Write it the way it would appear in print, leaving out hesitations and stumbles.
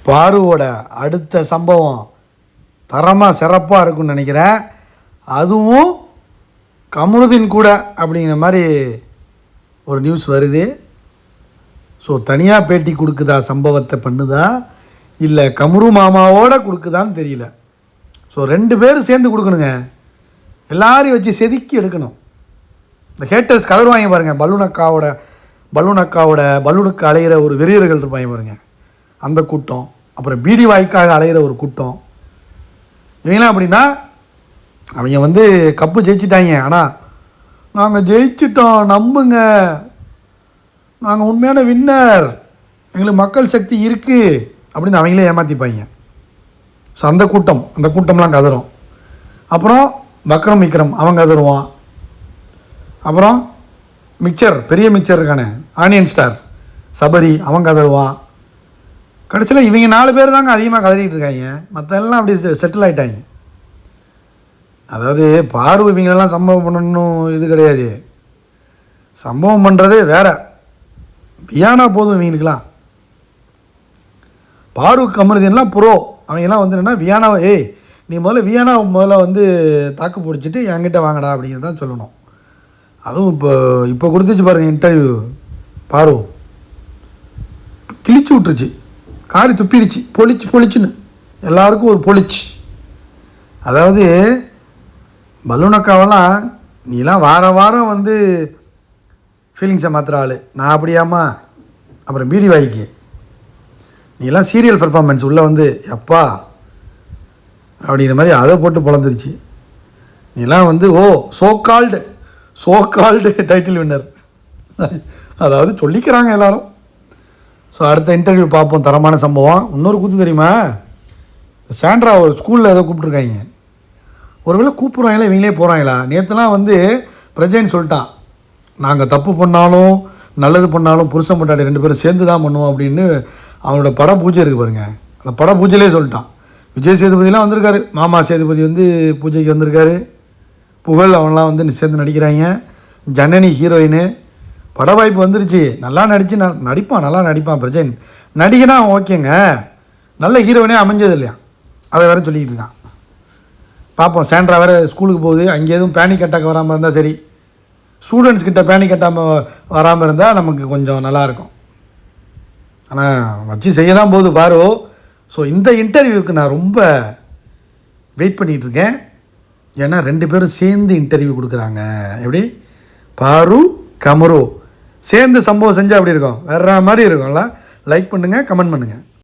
பாருவோட அடுத்த சம்பவம் தரமாக சிறப்பாக இருக்குன்னு நினைக்கிறேன். அதுவும் கமருதீன் கூட அப்படிங்கிற மாதிரி ஒரு நியூஸ் வருது. ஸோ தனியாக பேட்டி கொடுக்குதா, சம்பவத்தை பண்ணுதா, இல்லை கமரு மாமாவோடு கொடுக்குதான்னு தெரியல. ஸோ 2 பேரும் சேர்ந்து கொடுக்கணுங்க. எல்லாரையும் வச்சு செதுக்கி எடுக்கணும். இந்த ஹேட்டர்ஸ் கதறுவாங்க பாருங்கள். பலூனுக்கு அலையிற ஒரு வெறியர்கள் இருப்பாங்க பாருங்கள், அந்த கூட்டம். அப்புறம் பீடி வாய்க்காக அலையிற ஒரு கூட்டம். இவங்களாம் அப்படின்னா அவங்க கப்பு ஜெயிச்சிட்டாங்க, ஆனால் நாங்கள் ஜெயிச்சிட்டோம் நம்புங்க, நாங்கள் உண்மையான வின்னர், எங்களுக்கு மக்கள் சக்தி இருக்குது அப்படின்னு அவங்களே ஏமாற்றிப்பாங்க. ஸோ அந்த கூட்டம்லாம் கதறும். அப்புறம் விக்ரம் அவன் கதறுவான். அப்புறம் பெரிய மிக்சர் இருக்கானே, ஆனியன் ஸ்டார் சபரி, அவன் கதறுவான். கடைசியில் இவங்க 4 பேர் தாங்க அதிகமாக கதறிட்டு இருக்காங்க. மற்ற எல்லாம் அப்படி செட்டில் ஆகிட்டாங்க. அதாவது இவங்களெல்லாம் சம்பவம் பண்ணணும் இது கிடையாது, சம்பவம் பண்ணுறதே வேறு. வியானா போதும் இவங்களுக்கெல்லாம். கமருதீன்லாம் அவங்கெல்லாம் என்னென்னா வியானா, நீ முதல்ல தாக்கு பிடிச்சிட்டு என்கிட்ட வாங்கடா அப்படிங்கிறது தான் சொல்லணும். அதுவும் இப்போ கொடுத்துச்சு பாருங்கள் இன்டர்வியூ. கிழிச்சு விட்டுருச்சு, காரி துப்பிடுச்சு, பொழிச்சுன்னு எல்லாருக்கும் ஒரு பொழிச்சு. அதாவது பலூனக்காவெல்லாம் நீலாம் வாரம் ஃபீலிங்ஸை மாற்றுற ஆள், நான் அப்படியாம்மா. அப்புறம் பீடி வாய்க்கு நீலாம் சீரியல் பர்ஃபார்மன்ஸ் உள்ளே எப்பா அப்படிங்கிற மாதிரி அதை போட்டு பொழந்துருச்சு. நீலாம் சோகால்டு டைட்டில் வின்னர், அதாவது சொல்லிக்கிறாங்க எல்லோரும். ஸோ அடுத்த இன்டர்வியூ பார்ப்போம். தரமான சம்பவம். இன்னொரு கூத்து தெரியுமா, சாண்ட்ரா ஒரு ஸ்கூலில் ஏதோ கூப்பிட்ருக்காங்க. ஒருவேளை கூப்பிட்றாங்களா இவங்களே போகிறாங்களா. நேற்றுலாம் பிரஜைன்னு சொல்லிட்டான், நாங்கள் தப்பு பண்ணாலும் நல்லது பண்ணாலும் புருஷன் பொண்டாட்டி 2 பேரும் சேர்ந்து தான் பண்ணுவோம் அப்படின்னு. அவனோட பட பூஜை இருக்குது பாருங்கள், அந்த பட பூஜையிலே சொல்லிட்டான். விஜய் சேதுபதிலாம் வந்திருக்காரு, மாமா சேதுபதி பூஜைக்கு வந்திருக்காரு. புகழ் அவன்லாம் சேர்ந்து நடிக்கிறாங்க. ஜனனி ஹீரோயின், பட வாய்ப்பு வந்துருச்சு. நல்லா நடிப்பான் பிரஜன். நடிகனா ஓகேங்க, நல்ல ஹீரோயினே அமைஞ்சது இல்லையா, அதை வேறு சொல்லிக்கிட்டு இருக்கான். பார்ப்போம். சாண்ட்ரா வேறு ஸ்கூலுக்கு போகுது, அங்கே எதுவும் பேனிக் அட்டாக் வராமல் இருந்தால் சரி. ஸ்டூடெண்ட்ஸ் கிட்ட பேனிக் வராமல் இருந்தால் நமக்கு கொஞ்சம் நல்லாயிருக்கும். ஆனால் வச்சு செய்ய தான் போகுது ஸோ இந்த இன்டர்வியூவுக்கு நான் ரொம்ப வெயிட் பண்ணிகிட்ருக்கேன். ஏன்னா 2 பேரும் சேர்ந்து இன்டர்வியூ கொடுக்குறாங்க. எப்படி கமரு சேர்ந்து சம்பவம் செஞ்சால் அப்படி இருக்கும், வேறு மாதிரி இருக்கும்ல. லைக் பண்ணுங்கள், கமெண்ட் பண்ணுங்கள்.